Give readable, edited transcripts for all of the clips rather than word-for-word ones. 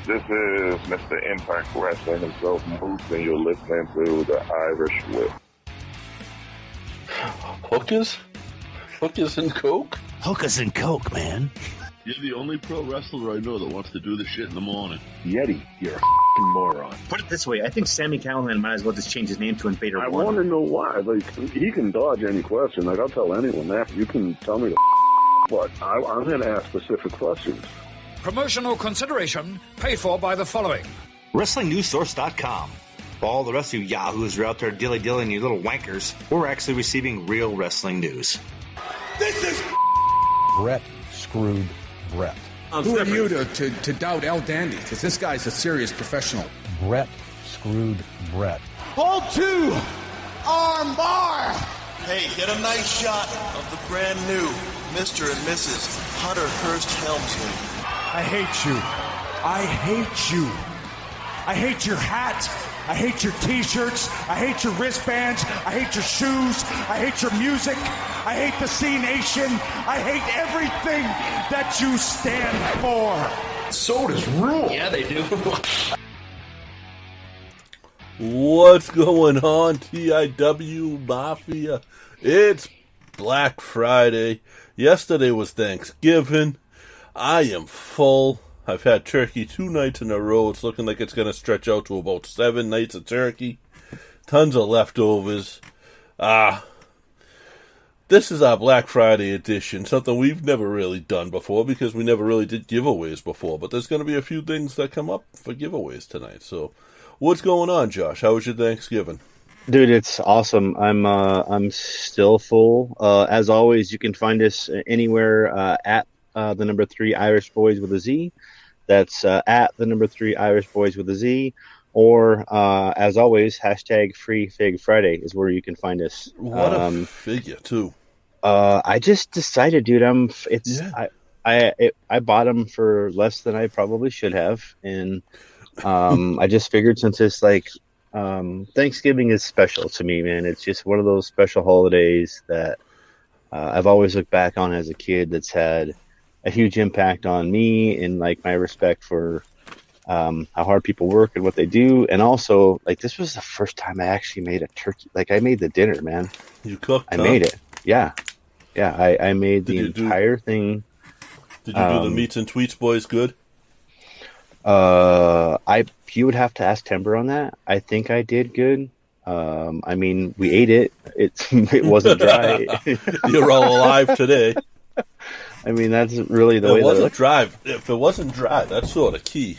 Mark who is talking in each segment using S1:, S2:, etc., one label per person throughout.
S1: This is Mr. Impact Wrestling himself, Moose, and you're listening to the Irish Whip.
S2: Hookers? Hookers and Coke?
S3: Hookers and Coke, man.
S4: You're the only pro wrestler I know that wants to do this shit in the morning.
S5: Yeti, you're a f***ing moron.
S6: Put it this way, I think Sami Callihan might as well just change his name to Invader
S5: I
S6: One.
S5: want to know why. Like, he can dodge any question. Like, I'll tell anyone that. You can tell me but I'm going to ask specific questions.
S7: Promotional consideration paid for by the following.
S3: WrestlingNewsSource.com. For all the rest of you yahoos who are out there dilly-dillying, you little wankers, we're actually receiving real wrestling news.
S7: This is
S8: Brett screwed Brett.
S7: Who are you to doubt El Dandy? Because this guy's a serious professional.
S8: Brett screwed Brett.
S7: Hold 2! Arm bar!
S9: Hey, get a nice shot of the brand new Mr. and Mrs. Hunter Hearst Helmsley.
S7: I hate you. I hate you. I hate your hat. I hate your t-shirts. I hate your wristbands. I hate your shoes. I hate your music. I hate the C Nation. I hate everything that you stand for.
S5: Sodas rule.
S2: Yeah, they do.
S10: What's going on, TIW Mafia? It's Black Friday. Yesterday was Thanksgiving. I am full. I've had turkey 2 nights in a row. It's looking like it's going to stretch out to about 7 nights of turkey. Tons of leftovers. This is our Black Friday edition, something we've never really done before because we never really did giveaways before. But there's going to be a few things that come up for giveaways tonight. So, what's going on, Josh? How was your Thanksgiving?
S6: Dude, it's awesome. I'm still full. As always, you can find us anywhere at the number 3 Irish Boys with a Z. That's at the number 3 Irish Boys with a Z. Or, as always, hashtag Free Fig Friday is where you can find us.
S10: What a figure, too.
S6: I just decided, dude, I bought them for less than I probably should have. And I just figured since it's like Thanksgiving is special to me, man. It's just one of those special holidays that I've always looked back on as a kid that's had a huge impact on me and like my respect for how hard people work and what they do. And also, like, this was the first time I actually made a turkey. Like, I made the dinner, man.
S10: You cooked?
S6: I made it. Yeah. I made the entire thing.
S10: Did you do the meats and tweets boys good?
S6: You would have to ask Timber on that. I think I did good. I mean, we ate it. It wasn't dry.
S10: You're all alive today.
S6: I mean, that's really the way that it looked.
S10: If it wasn't dry, that's sort of key.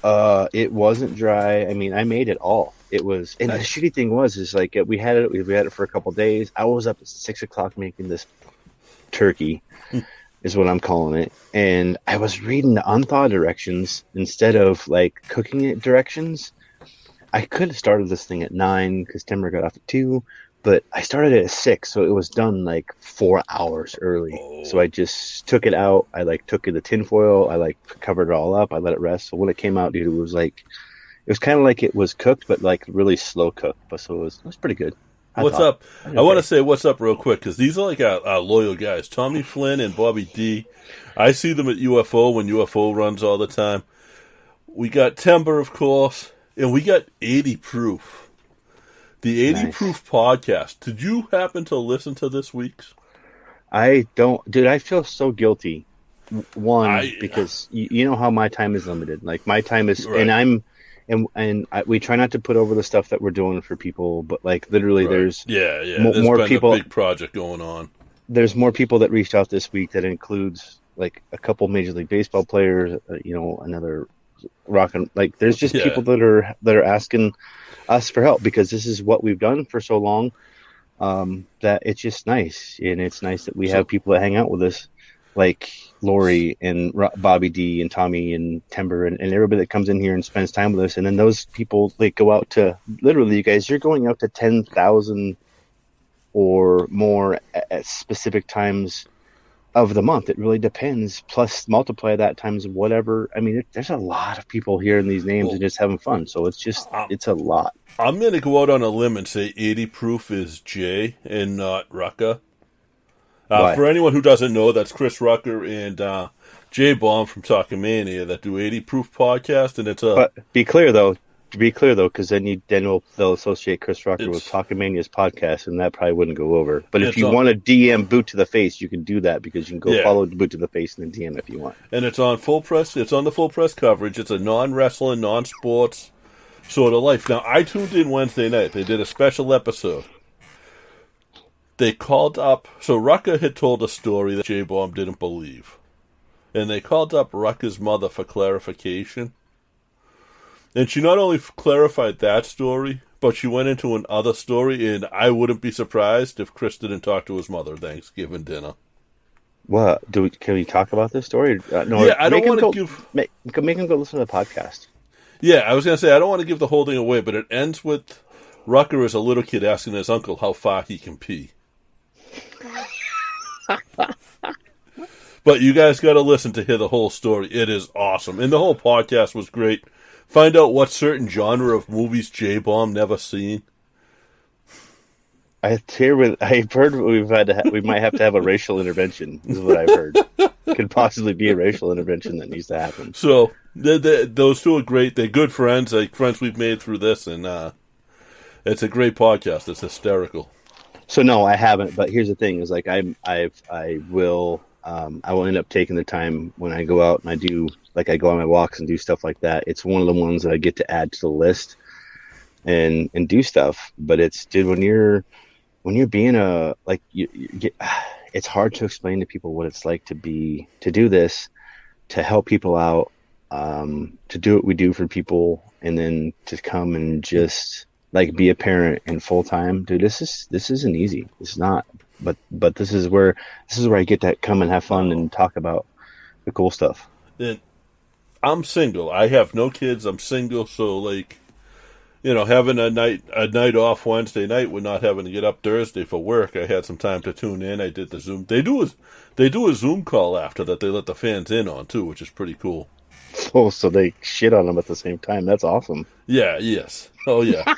S6: It wasn't dry. I mean, I made it all. It was, and nice. The shitty thing is like we had it for a couple of days. I was up at 6 o'clock making this turkey, is what I'm calling it. And I was reading the unthaw directions instead of like cooking it directions. I could have started this thing at 9 because Timber got off at 2. But I started it at 6, so it was done like 4 hours early. Oh. So I just took it out. I took the tinfoil. I covered it all up. I let it rest. So when it came out, dude, it was kind of like it was cooked, but like really slow cooked. But so it was pretty good.
S10: What's up? I want to say what's up real quick because these are like our loyal guys, Tommy Flynn and Bobby D. I see them at UFO when UFO runs all the time. We got Timber, of course, and we got 80 Proof. The 80 Proof podcast. Did you happen to listen to this week's?
S6: I don't. Dude, I feel so guilty. Because you know how my time is limited. Like, my time is... Right. And we try not to put over the stuff that we're doing for people, but, like, literally there's...
S10: There's
S6: more
S10: been
S6: people,
S10: a big project going on.
S6: There's more people that reached out this week that includes, like, a couple Major League Baseball players, another rock and... Like, there's just people that are asking us for help because this is what we've done for so long that it's just nice. And it's nice that we have people that hang out with us like Lori and Bobby D and Tommy and Timber and everybody that comes in here and spends time with us. And then those people go out to literally, you guys, you're going out to 10,000 or more at specific times of the month. It really depends. Plus multiply that times whatever. I mean, there's a lot of people hearing these names and just having fun. So it's just, it's a lot.
S10: I'm going to go out on a limb and say 80 Proof is Jay and not Rucka. For anyone who doesn't know, that's Chris Rucker and J-Bomb from Talking Mania that do 80 Proof podcast, and it's a.
S6: But be clear though, because then they'll associate Chris Rucker with Talking Mania's podcast, and that probably wouldn't go over. But if you want to DM Boot to the Face, you can do that because you can go follow Boot to the Face and then DM if you want.
S10: And it's on full press. It's on the full press coverage. It's a non-wrestling, non-sports sort of life. Now I tuned in Wednesday night. They did a special episode. They called up. So Rucker had told a story that J-Bomb didn't believe. And they called up Rucker's mother for clarification. And she not only clarified that story, but she went into another story, and I wouldn't be surprised if Chris didn't talk to his mother at Thanksgiving dinner.
S6: What? Can we talk about this story?
S10: No. Yeah, I don't want to give...
S6: Make him go listen to the podcast.
S10: Yeah, I was going to say, I don't want to give the whole thing away, but it ends with Rucker as a little kid asking his uncle how far he can pee. But you guys got to listen to hear the whole story. It is awesome. And the whole podcast was great. Find out what certain genre of movies J-Bomb never seen.
S6: I've heard we might have to have a racial intervention, is what I've heard. Could possibly be a racial intervention that needs to happen.
S10: So, those two are great. They're good friends, like friends we've made through this, and it's a great podcast. It's hysterical.
S6: So, no, I haven't, but here's the thing, is like I will end up taking the time when I go out and I go on my walks and do stuff like that. It's one of the ones that I get to add to the list and do stuff. But when you're being it's hard to explain to people what it's like to do this, to help people out, to do what we do for people, and then to come and just be a parent and full time. Dude, this isn't easy. It's not. But this is where I get to come and have fun and talk about the cool stuff.
S10: And I'm single. I have no kids. I'm single, so having a night off Wednesday night with not having to get up Thursday for work, I had some time to tune in. I did the Zoom. They do a Zoom call after that. They let the fans in on too, which is pretty cool.
S6: Oh, so they shit on them at the same time. That's awesome.
S10: Yeah. Yes. Oh yeah.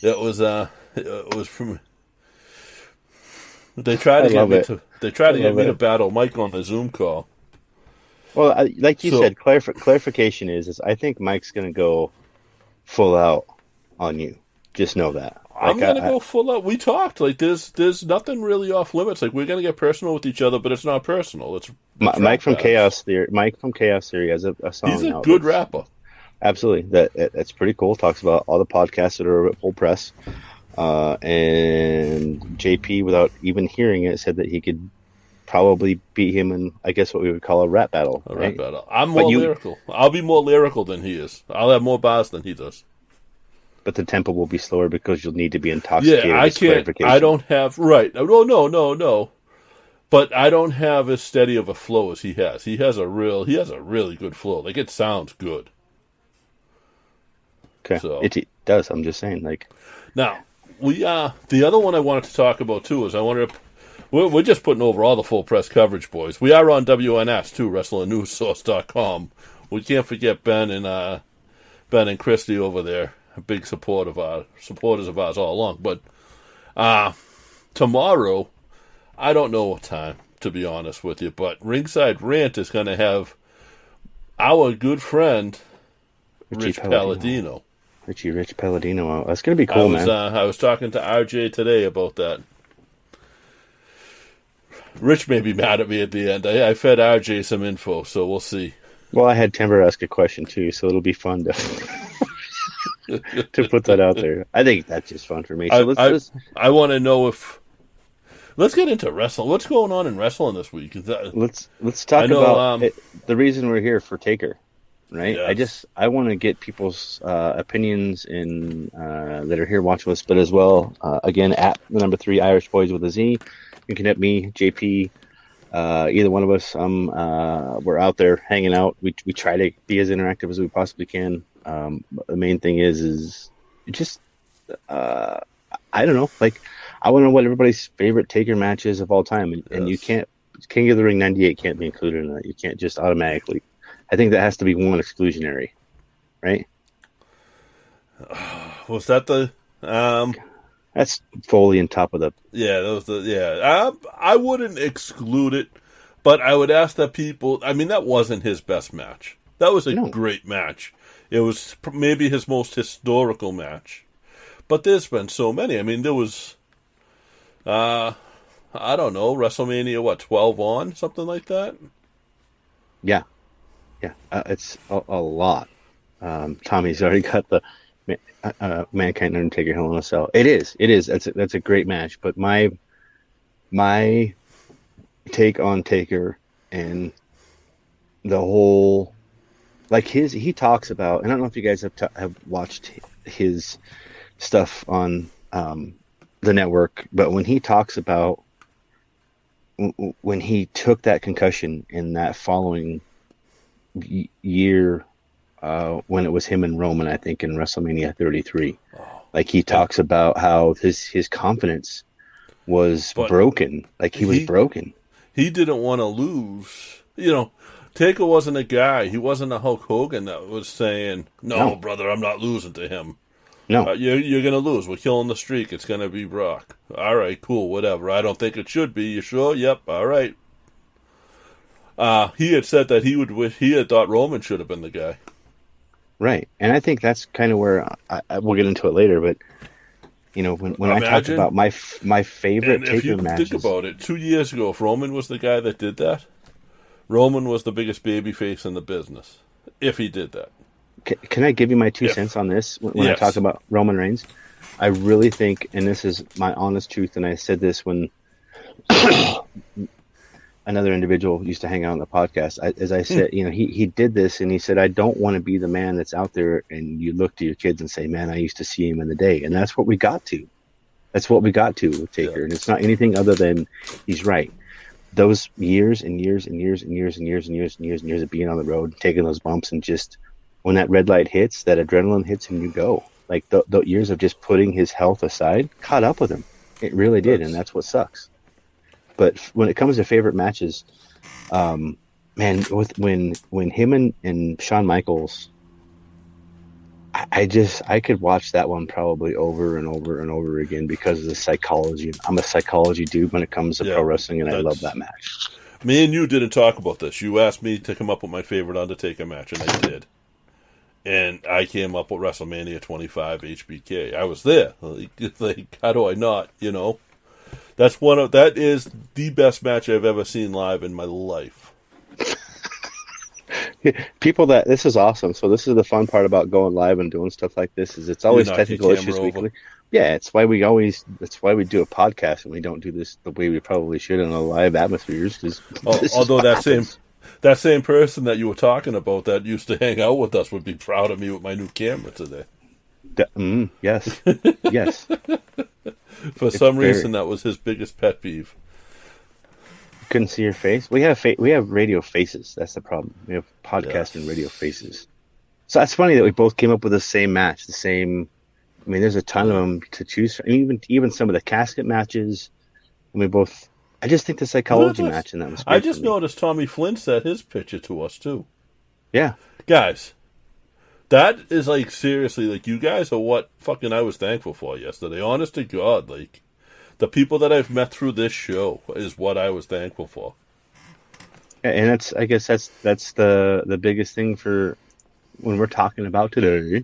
S10: It was from. They try to get me to battle Mike on the Zoom call.
S6: Well, like you said, clarification is I think Mike's going to go full out on you. Just know that.
S10: I'm going to go full out. We talked. There's nothing really off limits. We're going to get personal with each other, but it's not personal. It's
S6: Mike from Chaos Theory. Mike from Chaos Theory has a song.
S10: He's a good rapper.
S6: Absolutely. That's pretty cool. Talks about all the podcasts that are at full press. And JP, without even hearing it, said that he could probably beat him in, I guess, what we would call a rap battle.
S10: Rap battle. I'm more lyrical. I'll be more lyrical than he is. I'll have more bars than he does.
S6: But the tempo will be slower because you'll need to be intoxicated.
S10: Yeah, I can't. I don't have right. No. But I don't have as steady of a flow as he has. He has a really good flow. It sounds good.
S6: Okay, so. It does. I'm just saying.
S10: Now. The other one I wanted to talk about too is we're just putting over all the full press coverage, boys. We are on WNS too, WrestlingNewsSource.com. We can't forget Ben and Christy over there, a big supporters of ours all along. But tomorrow, I don't know what time, to be honest with you, but Ringside Rant is going to have our good friend Rich Palladino.
S6: Rich Palladino. That's going to be cool, man.
S10: I was talking to RJ today about that. Rich may be mad at me at the end. I fed RJ some info, so we'll see.
S6: Well, I had Timber ask a question, too, so it'll be fun to to put that out there. I think that's just fun for me. So
S10: I want to know if... Let's get into wrestling. What's going on in wrestling this week?
S6: Let's talk about the reason we're here for Taker. Right, yes. I want to get people's opinions in that are here watching us, but as well, again, at the number 3 Irish Boys with a Z. You can hit me, JP, either one of us. We're out there hanging out. We try to be as interactive as we possibly can. The main thing is just I don't know. I want to know what everybody's favorite Taker match is of all time, and you can't. King of the Ring '98 can't be included in that. You can't just automatically. I think that has to be one exclusionary, right?
S10: Was that the?
S6: That's Foley on top of the.
S10: Yeah, that was the. Yeah, I wouldn't exclude it, But I would ask that people. I mean, that wasn't his best match. That was a
S6: No.
S10: great match. It was maybe his most historical match. But there's been so many. I mean, there was, I don't know, WrestleMania, 12 on? Something like that?
S6: Yeah. Yeah. It's a lot. Tommy's already got the Mankind Undertaker Hell in a Cell. It is. That's a great match. But my take on Taker and the whole, like he talks about, and I don't know if you guys have watched his stuff on the network, but when he talks about when he took that concussion in that following year, when it was him and Roman, I think in WrestleMania 33, like he talks about how his confidence was broken, like he was broken.
S10: He didn't want to lose. Taker wasn't a guy. He wasn't a Hulk Hogan that was saying, no. Brother, I'm not losing to him.
S6: No.
S10: You're going to lose. We're killing the streak. It's going to be Brock. All right, cool, whatever. I don't think it should be. You sure? Yep, all right. He had said that he had thought Roman should have been the guy.
S6: Right. And I think that's kind of where we'll get into it later, but when I talk about my favorite Taker matches.
S10: Think about it, 2 years ago, if Roman was the guy that did that, Roman was the biggest babyface in the business. If he did that.
S6: Can I give you my 2 cents on this when I talk about Roman Reigns? I really think, and this is my honest truth, and I said this when another individual used to hang out on the podcast. As I said, he did this, and he said, I don't want to be the man that's out there and you look to your kids and say, man, I used to see him in the day. And that's what we got to. That's what we got to with Taker. Yeah. And it's not anything other than he's right. Those years and years and years and years and years and years and years and years of being on the road, taking those bumps, and just when that red light hits, that adrenaline hits, and you go. Like the years of just putting his health aside caught up with him. It really did, and that's what sucks. But when it comes to favorite matches, man, when him and Shawn Michaels, I could watch that one probably over and over and over again because of the psychology. I'm a psychology dude when it comes to pro wrestling, and I love that match.
S10: Me and you didn't talk about this. You asked me to come up with my favorite Undertaker match, and I did. And I came up with WrestleMania 25 HBK. I was there. Like, how do I not? That is the best match I've ever seen live in my life.
S6: This is awesome. So this is the fun part about going live and doing stuff like this is it's always technical issues weekly. Yeah, it's why we do a podcast and we don't do this the way we probably should in a live atmospheres.
S10: Although that same person that you were talking about that used to hang out with us would be proud of me with my new camera today.
S6: Yes. Yes.
S10: For some reason, that was his biggest pet peeve.
S6: Couldn't see your face. We have radio faces. That's the problem. We have podcast and radio faces. So that's funny that we both came up with the same match. I mean, there's a ton of them to choose from. Even some of the casket matches. And we both. I just think the psychology match in that was.
S10: I just noticed Tommy Flynn sent his picture to us too.
S6: Yeah,
S10: guys. That is seriously, you guys are what fucking I was thankful for yesterday. Honest to God, the people that I've met through this show is what I was thankful for.
S6: And I guess that's the biggest thing for when we're talking about today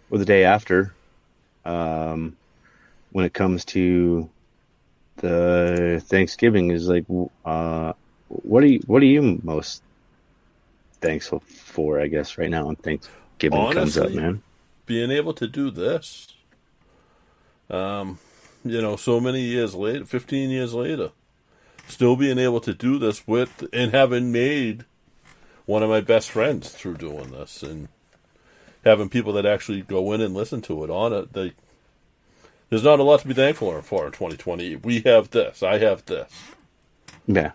S6: or the day after, when it comes to the Thanksgiving is what are you most thankful for, I guess, right now on Thanksgiving? Honestly, comes up, man.
S10: Being able to do this, so many years later, 15 years later, still being able to do this and having made one of my best friends through doing this, and having people that actually go in and listen to it on it. There's not a lot to be thankful for in 2020. We have this. I have this.
S6: Yeah,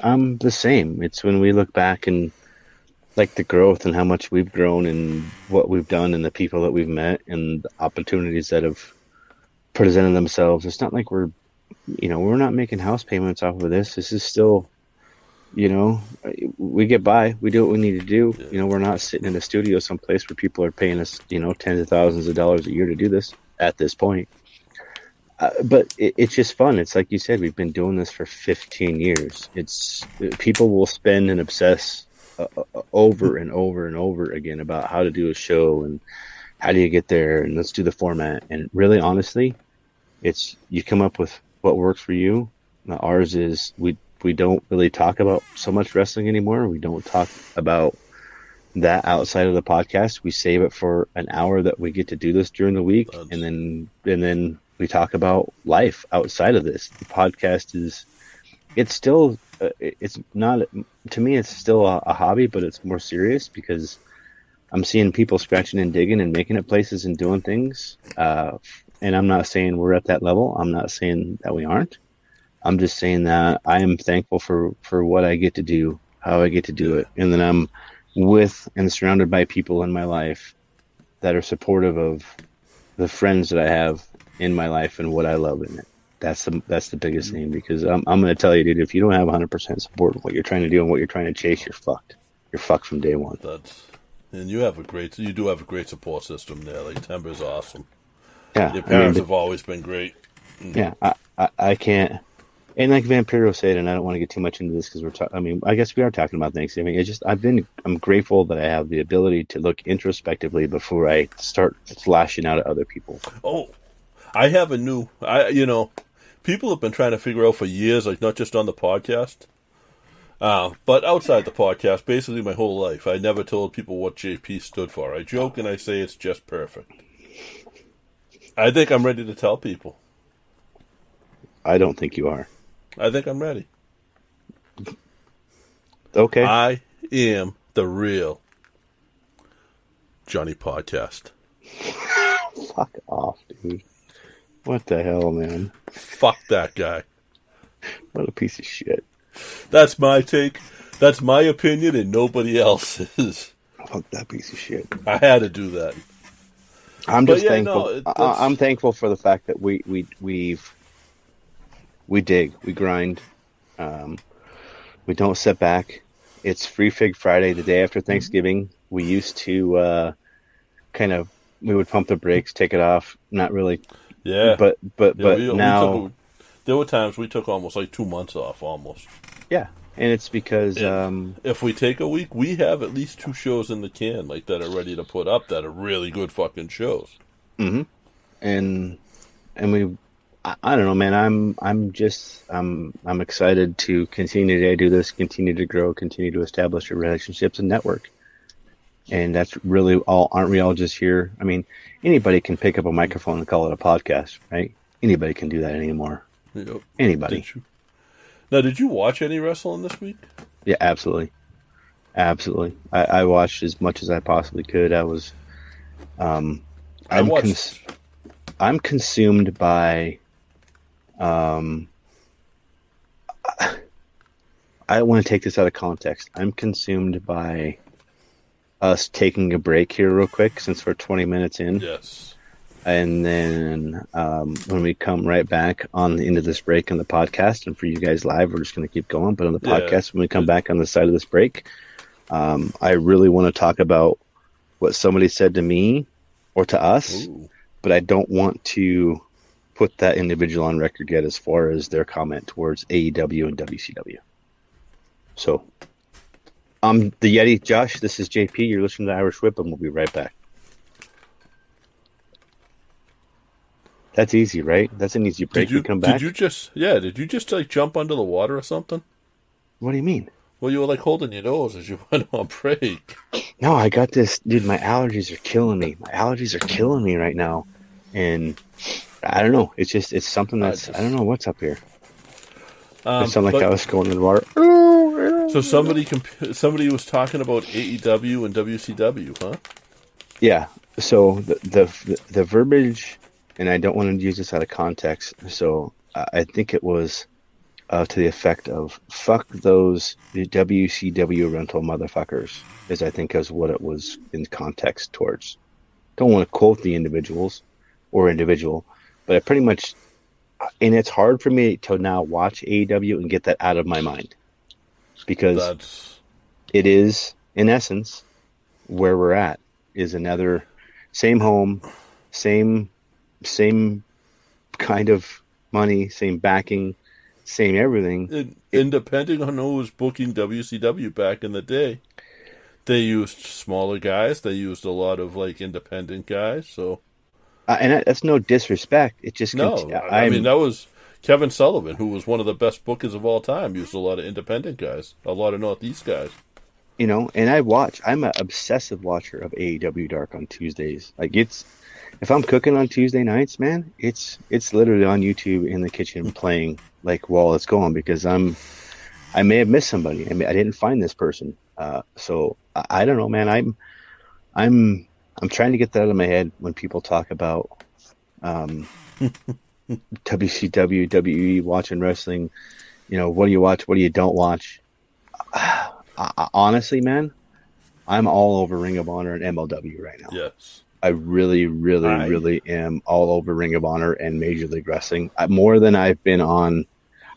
S6: I'm the same. It's when we look back and the growth and how much we've grown and what we've done and the people that we've met and the opportunities that have presented themselves. It's not like we're not making house payments off of this. This is still, we get by. We do what we need to do. Yeah. We're not sitting in a studio someplace where people are paying us, tens of thousands of dollars a year to do this at this point. But it's just fun. It's like you said, we've been doing this for 15 years. People will spend and obsess over and over and over again about how to do a show and how do you get there and let's do the format. And really, honestly, it's you come up with what works for you. Now, ours is we don't really talk about so much wrestling anymore. We don't talk about that outside of the podcast. We save it for an hour that we get to do this during the week, and then we talk about life outside of this. The podcast it's still it's not, to me it's still a hobby, but it's more serious because I'm seeing people scratching and digging and making it places and doing things. And I'm not saying we're at that level. I'm not saying that we aren't. I'm just saying that I am thankful for what I get to do, how I get to do it. And then I'm with and surrounded by people in my life that are supportive of the friends that I have in my life and what I love in it. That's the biggest thing, because I'm going to tell you, dude, if you don't have 100% support of what you're trying to do and what you're trying to chase, you're fucked. You're fucked from day one.
S10: And you do have a great support system there. Like, Timber's awesome.
S6: Yeah.
S10: Your parents have always been great.
S6: Yeah. I can't. And like Vampiro said, and I don't want to get too much into this because I guess we are talking about Thanksgiving. I'm grateful that I have the ability to look introspectively before I start lashing out at other people.
S10: Oh, I have people have been trying to figure out for years, like not just on the podcast, but outside the podcast, basically my whole life. I never told people what JP stood for. I joke and I say it's just perfect. I think I'm ready to tell people.
S6: I don't think you are.
S10: I think I'm ready.
S6: Okay.
S10: I am the real Johnny Podcast.
S6: Fuck off, dude. What the hell, man?
S10: Fuck that guy.
S6: What a piece of shit.
S10: That's my take. That's my opinion and nobody else's.
S6: Fuck that piece of shit.
S10: I had to do that.
S6: I'm just thankful. I'm thankful for the fact that we dig, we grind, we don't sit back. It's Free Fig Friday, the day after Thanksgiving. We used to we would pump the brakes, take it off, not really.
S10: Yeah.
S6: But now
S10: there were times we took almost like 2 months off, almost.
S6: Yeah, and it's because
S10: if we take a week, we have at least 2 shows in the can, like that are ready to put up, that are really good fucking shows.
S6: Mm-hmm. And we. I don't know, man. I'm excited to continue to do this, continue to grow, continue to establish relationships and network. And that's really all. Aren't we all just here? I mean, anybody can pick up a microphone and call it a podcast, right? Anybody can do that anymore.
S10: Yep.
S6: Anybody.
S10: Did you watch any wrestling this week?
S6: Yeah, absolutely. Absolutely. I watched as much as I possibly could. I'm consumed by. I don't want to take this out of context. I'm consumed by us taking a break here real quick since we're 20 minutes in.
S10: Yes.
S6: And then when we come right back on the end of this break on the podcast, and for you guys live, we're just going to keep going. But on the podcast, when we come back on the side of this break, I really want to talk about what somebody said to me or to us, but I don't want to put that individual on record yet as far as their comment towards AEW and WCW. So, I'm the Yeti, Josh. This is JP. You're listening to Irish Whip, and we'll be right back. That's easy, right? That's an easy break. We come back.
S10: Did you just like jump under the water or something?
S6: What do you mean?
S10: Well, you were like holding your nose as you went on break.
S6: No, I got this, dude. My allergies are killing me. My allergies are killing me right now, and I don't know. It's something that's I don't know what's up here. It sounded like I was going in the water.
S10: So somebody was talking about AEW and WCW, huh?
S6: Yeah. So the verbiage, and I don't want to use this out of context. So I think it was to the effect of "fuck those WCW rental motherfuckers," I think is what it was in context towards. Don't want to quote the individuals or individual, but I pretty much. And it's hard for me to now watch AEW and get that out of my mind, because it is, in essence, where we're at is another same home, same kind of money, same backing, same everything.
S10: And depending on who was booking WCW back in the day, they used smaller guys. They used a lot of like independent guys. So,
S6: and that's no disrespect. It just
S10: I mean that was Kevin Sullivan, who was one of the best bookers of all time. Used a lot of independent guys, a lot of Northeast guys.
S6: You know, and I'm an obsessive watcher of AEW Dark on Tuesdays. Like if I'm cooking on Tuesday nights, man, it's literally on YouTube in the kitchen playing like while it's going, because I may have missed somebody. I didn't find this person. So I don't know, man. I'm trying to get that out of my head when people talk about WCW, WWE, watching wrestling. You know, what do you watch? What do you don't watch? Honestly, man, I'm all over Ring of Honor and MLW right now.
S10: Yes.
S6: I really, really, really am all over Ring of Honor and Major League Wrestling. More than I've been on.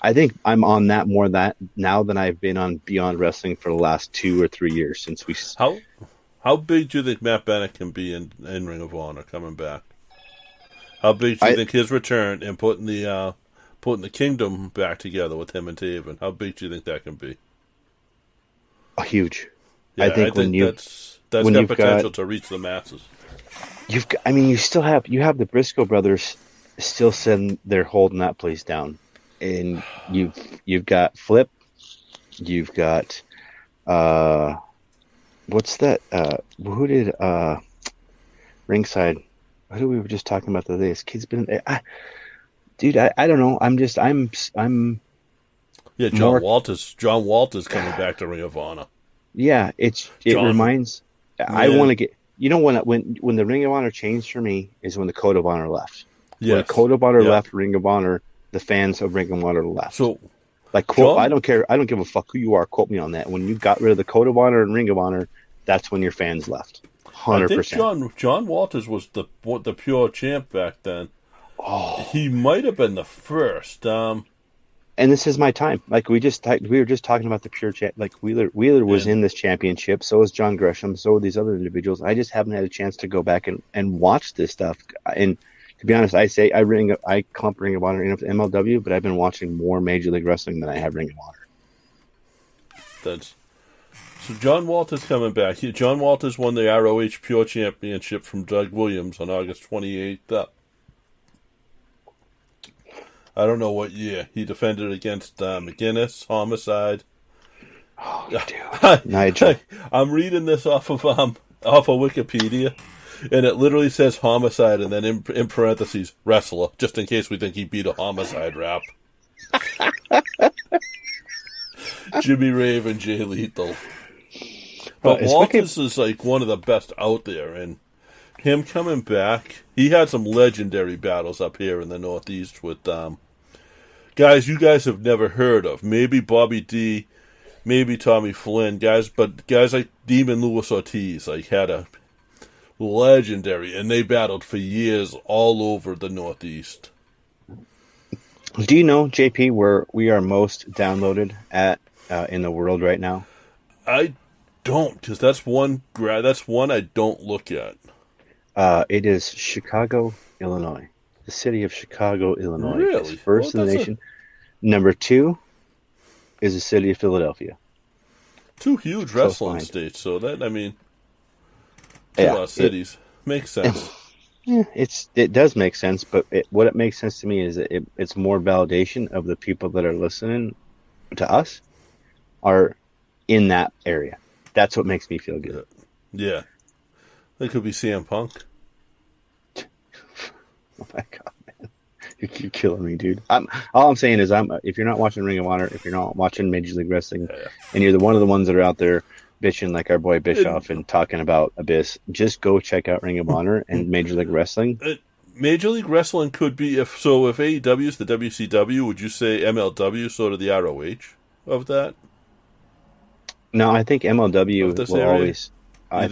S6: I think I'm on that more now than I've been on Beyond Wrestling for the last 2 or 3 years since we.
S10: How big do you think Matt Bennett can be in Ring of Honor coming back? How big do you think his return and putting the Kingdom back together with him and Taven? How big do you think that can be?
S6: Huge.
S10: Yeah, I think that's got potential to reach the masses.
S6: You have the Briscoe brothers still sitting there holding that place down, and you've got Flip, you've got what's that? Who did Ringside? Who we were just talking about the other day? This kid's been, dude. I don't know. I'm.
S10: Yeah, John Walters. John Walters coming back to Ring of Honor.
S6: Yeah, it reminds. Yeah. I want to get. You know, when the Ring of Honor changed for me is when the Code of Honor left. Yes. When the Code of Honor left Ring of Honor, the fans of Ring of Honor left. So, like, quote, I don't care. I don't give a fuck who you are. Quote me on that. When you got rid of the Code of Honor and Ring of Honor, that's when your fans left. 100%.
S10: I think John Walters was the pure champ back then. Oh, he might have been the first.
S6: And this is my time. Like we were just talking about the pure champ. Like Wheeler was in this championship. So was John Gresham. So were these other individuals. I just haven't had a chance to go back and watch this stuff. And to be honest, I clump Ring of Honor in with MLW, but I've been watching more Major League Wrestling than I have Ring of Honor.
S10: So John Walters coming back. John Walters won the ROH Pure Championship from Doug Williams on August 28th. I don't know what year. He defended against McGuinness, Homicide.
S6: Oh, dude. Nigel.
S10: I'm reading this off of Wikipedia, and it literally says Homicide, and then in parentheses, wrestler, just in case we think he beat a Homicide rap. Jimmy Rave and Jay Lethal. But Walters is like one of the best out there, and him coming back, he had some legendary battles up here in the Northeast with guys you guys have never heard of. Maybe Bobby D, maybe Tommy Flynn, but guys like Demon Luis Ortiz had a legendary, and they battled for years all over the Northeast.
S6: Do you know, JP, where we are most downloaded at in the world right now?
S10: I don't, because that's one I don't look at.
S6: It is Chicago, Illinois. The city of Chicago, Illinois.
S10: Really?
S6: Is first in the nation. Number 2 is the city of Philadelphia.
S10: 2 huge wrestling states, so that, I mean, 2 cities. Makes sense.
S6: It does make sense, but what it makes sense to me is that it's more validation of the people that are listening to us are in that area. That's what makes me feel good.
S10: Yeah. That could be CM Punk.
S6: Oh my god, man. You're killing me, dude. All I'm saying is if you're not watching Ring of Honor, if you're not watching Major League Wrestling, and you're one of the ones that are out there bitching like our boy Bischoff and talking about Abyss, just go check out Ring of Honor and Major League Wrestling.
S10: Major League Wrestling could be, if AEW is the WCW, would you say MLW sort of the ROH of that?
S6: No, I think MLW will
S10: area?
S6: Always. I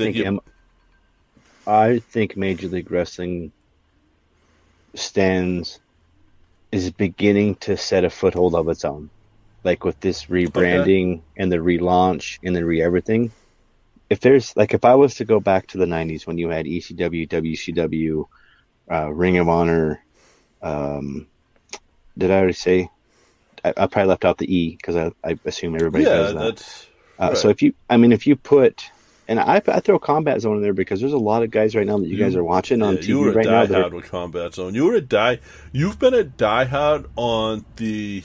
S6: think Major League Wrestling is beginning to set a foothold of its own, like with this rebranding and the relaunch and the everything. If I was to go back to the 90s when you had ECW, WCW, Ring of Honor, Did I already say? I probably left out the E because I assume everybody does that.
S10: That's right.
S6: So if you put, and I throw Combat Zone in there because there's a lot of guys right now that you guys are watching on TV right now.
S10: You were a diehard with Combat Zone. You've been a diehard on the,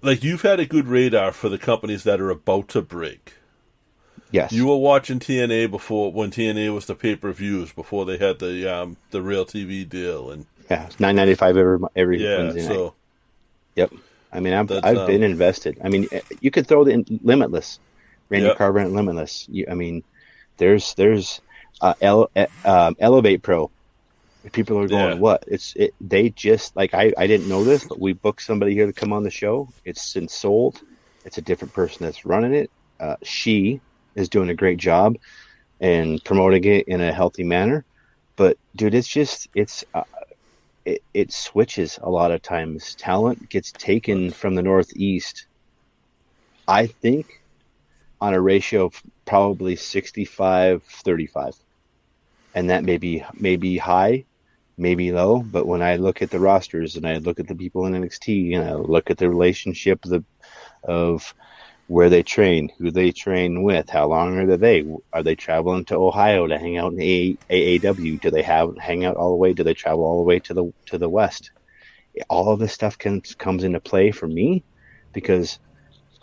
S10: like, you've had a good radar for the companies that are about to break.
S6: Yes.
S10: You were watching TNA before, when TNA was the pay-per-views, before they had the Real TV deal. And
S6: yeah, it's $9.95 every Wednesday night. Yep. I mean, I've been invested. I mean, you could throw the Limitless, Randy Carver and Limitless. There's Elevate Pro. People are going, what? They just, like, I didn't know this, but we booked somebody here to come on the show. It's been sold. It's a different person that's running it. She is doing a great job and promoting it in a healthy manner. But dude, it switches a lot of times. Talent gets taken from the Northeast, I think, on a ratio of probably 65-35. And that may be high, maybe low, but when I look at the rosters and I look at the people in NXT and I look at the relationship of where they train, who they train with, how long are they traveling to Ohio to hang out in AAW? Do they hang out all the way? Do they travel all the way to the West? All of this stuff comes into play for me because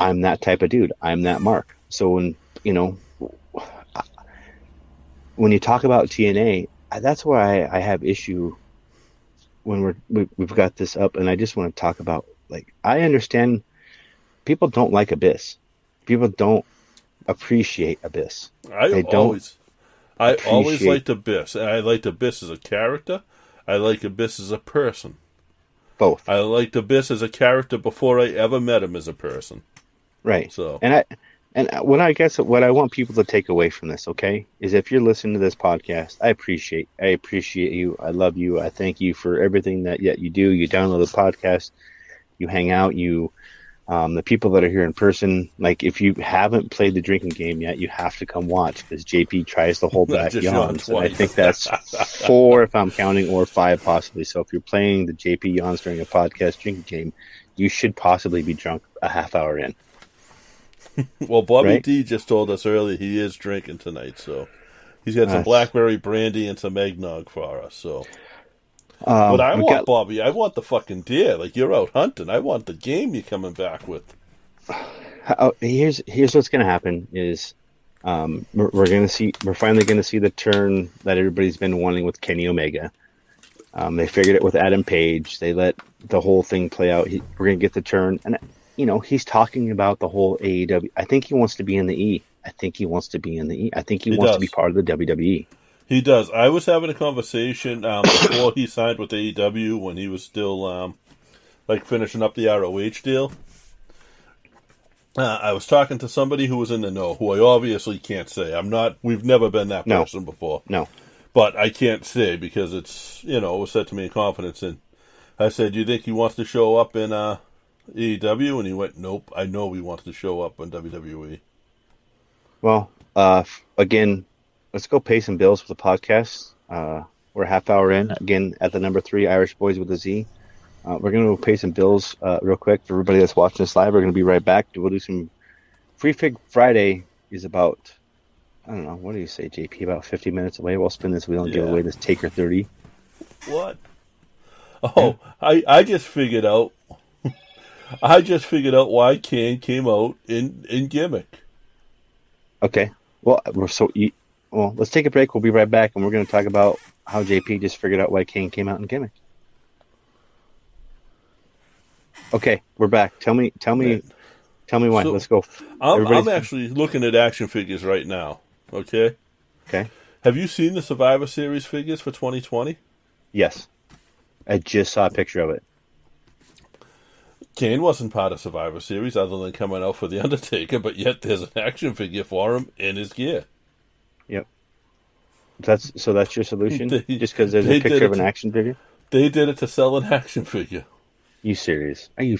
S6: I'm that type of dude. I'm that mark. So when you talk about TNA, that's why I have issue when we've got this up, and I just want to talk about, like, I understand people don't like Abyss. People don't appreciate Abyss.
S10: I always liked Abyss. I liked Abyss as a character. I like Abyss as a person.
S6: Both.
S10: I liked Abyss as a character before I ever met him as a person.
S6: Right.
S10: So
S6: what I want people to take away from this, okay, is if you're listening to this podcast, I appreciate you. I love you. I thank you for everything that you do. You download the podcast, you hang out, the people that are here in person, like, if you haven't played the drinking game yet, you have to come watch because JP tries to hold back yawns. And I think that's 4 if I'm counting, or 5 possibly. So if you're playing the JP yawns during a podcast drinking game, you should possibly be drunk a half hour in.
S10: Well, Bobby D just told us earlier he is drinking tonight, so he's got some blackberry brandy and some eggnog for us. So, but I want Bobby. I want the fucking deer. Like, you're out hunting. I want the game you're coming back with.
S6: Here's what's going to happen is we're finally going to see the turn that everybody's been wanting with Kenny Omega. They figured it with Adam Page. They let the whole thing play out. We're going to get the turn, and he's talking about the whole AEW. I think he wants to be in the E. I think he wants to be part of the WWE.
S10: He does. I was having a conversation before he signed with AEW when he was still finishing up the ROH deal. I was talking to somebody who was in the know, who I obviously can't say. We've never been that person before.
S6: No.
S10: But I can't say because it's, it was said to me in confidence. And I said, do you think he wants to show up in AEW? And he went, nope, I know he wants to show up in WWE.
S6: Well, again, let's go pay some bills for the podcast. We're a half hour in, again, at the number 3, Irish Boys with a Z. We're going to go pay some bills real quick for everybody that's watching this live. We're going to be right back. We'll do some Free Fig Friday is about, I don't know, what do you say, JP? About 50 minutes away. We'll spin this wheel and give away this Taker 30.
S10: What? Oh, I just figured out. I just figured out why Kane came out in gimmick.
S6: Okay. Well, let's take a break. We'll be right back, and we're going to talk about how JP just figured out why Kane came out in gimmick. Okay, we're back. Tell me why. So, let's go.
S10: I'm actually looking at action figures right now. Okay.
S6: Okay.
S10: Have you seen the Survivor Series figures for 2020?
S6: Yes. I just saw a picture of it.
S10: Kane wasn't part of Survivor Series other than coming out for The Undertaker, but yet there's an action figure for him in his gear.
S6: Yep. That's your solution? Just because there's a picture of an action figure?
S10: They did it to sell an action figure.
S6: You serious? Are you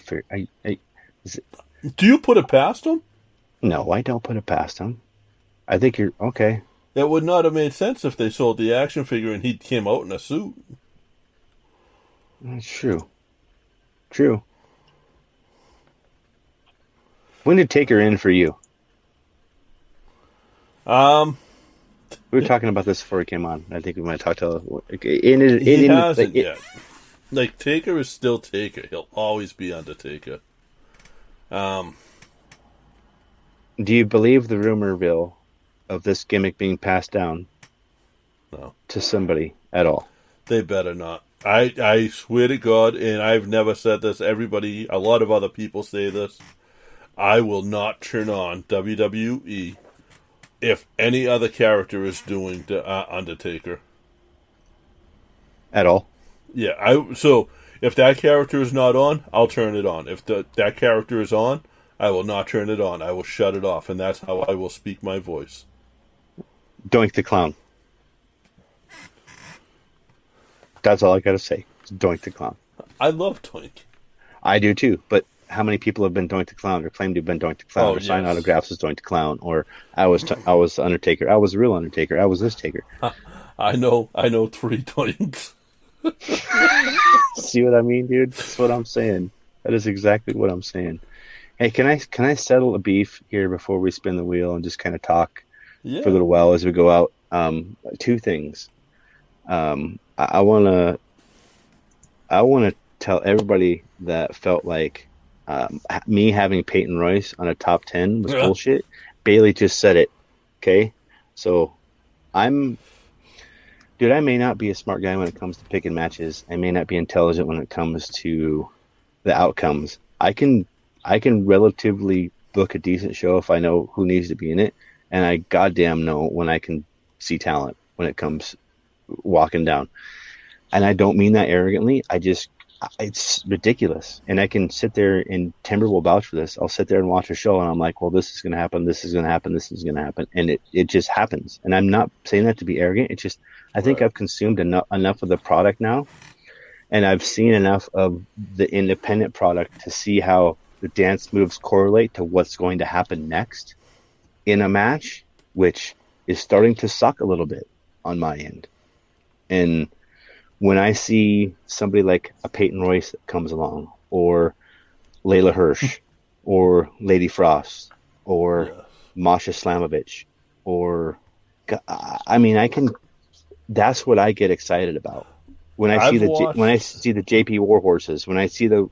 S10: Do you put it past him?
S6: No, I don't put it past him. I think you're okay.
S10: That would not have made sense if they sold the action figure and he came out in a suit.
S6: That's true. True. When did Taker end for you? We were talking about this before he came on. I think we might talk to.
S10: He hasn't yet. Like, Taker is still Taker. He'll always be Undertaker.
S6: Do you believe the rumor, Bill, of this gimmick being passed down?
S10: No.
S6: To somebody at all?
S10: They better not. I swear to God, and I've never said this. Everybody, a lot of other people say this. I will not turn on WWE if any other character is doing the Undertaker.
S6: At all?
S10: Yeah, so if that character is not on, I'll turn it on. If that character is on, I will not turn it on. I will shut it off, and that's how I will speak my voice.
S6: Doink the Clown. That's all I gotta say. Doink the Clown.
S10: I love Doink.
S6: I do too, but how many people have been Doink the Clown or claim to have been Doink the Clown or signed autographs as Doink the Clown, or I was Undertaker, I was the real Undertaker, I was this Taker.
S10: I know 3 Doinks.
S6: See what I mean, dude? That's what I'm saying. That is exactly what I'm saying. Hey, can I settle a beef here before we spin the wheel and just kind of talk for a little while as we go out? 2 things. I want to tell everybody that felt like me having Peyton Royce on a top 10 was bullshit. Bailey just said it. Okay, so I may not be a smart guy when it comes to picking matches. I may not be intelligent when it comes to the outcomes. I can relatively book a decent show if I know who needs to be in it, and I goddamn know when I can see talent when it comes walking down. And I don't mean that arrogantly. It's ridiculous. And I can sit there, and Timber will vouch for this. I'll sit there and watch a show, and I'm like, well, this is going to happen, this is going to happen, this is going to happen. And it just happens. And I'm not saying that to be arrogant. It's just, I think I've consumed enough of the product now, and I've seen enough of the independent product to see how the dance moves correlate to what's going to happen next in a match, which is starting to suck a little bit on my end. And when I see somebody like a Peyton Royce that comes along, or Layla Hirsch, or Lady Frost, or Masha Slamovich, or that's what I get excited about. When I see the JP Warhorses, when I see the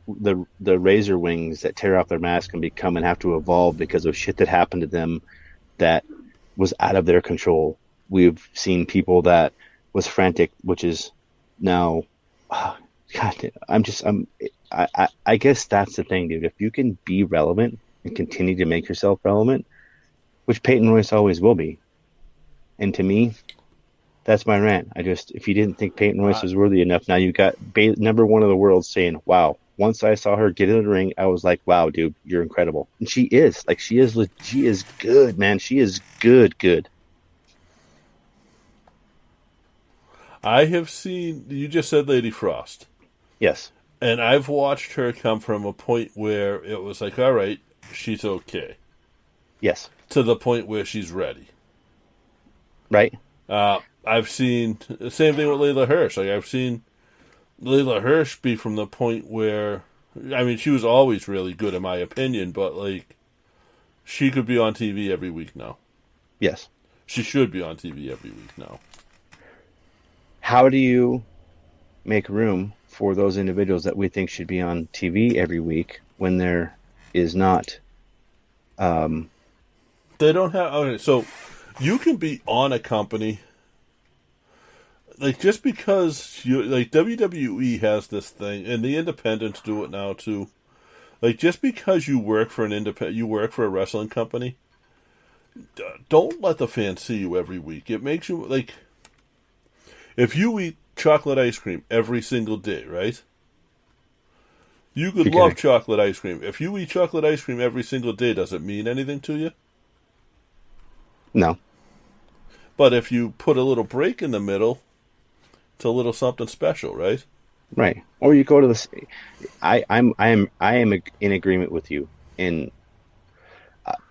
S6: Razor Wings that tear off their mask and become and have to evolve because of shit that happened to them that was out of their control. We've seen people that was frantic, which is now, I guess that's the thing, dude. If you can be relevant and continue to make yourself relevant, which Peyton Royce always will be, and to me, that's my rant. If you didn't think Peyton Royce was worthy enough, now you got number 1 of the world saying, wow. Once I saw her get in the ring, I was like, wow, dude, you're incredible. And she is. Like, she is good, man. She is good.
S10: I have seen, you just said Lady Frost.
S6: Yes.
S10: And I've watched her come from a point where it was like, all right, she's okay.
S6: Yes.
S10: To the point where she's ready.
S6: Right.
S10: I've seen the same thing with Layla Hirsch. Like, I've seen Layla Hirsch be from the point where, I mean, she was always really good in my opinion, but like, she could be on TV every week now.
S6: Yes.
S10: She should be on TV every week now.
S6: How do you make room for those individuals that we think should be on TV every week when there is not?
S10: They don't have. Okay, so you can be on a company. Like, just because WWE has this thing, and the independents do it now too. Like, just because you work for you work for a wrestling company, don't let the fans see you every week. It makes you, like, if you eat chocolate ice cream every single day, right? You could love chocolate ice cream. If you eat chocolate ice cream every single day, does it mean anything to you?
S6: No.
S10: But if you put a little break in the middle, it's a little something special, right?
S6: Right. Or you go to the. I am in agreement with you. In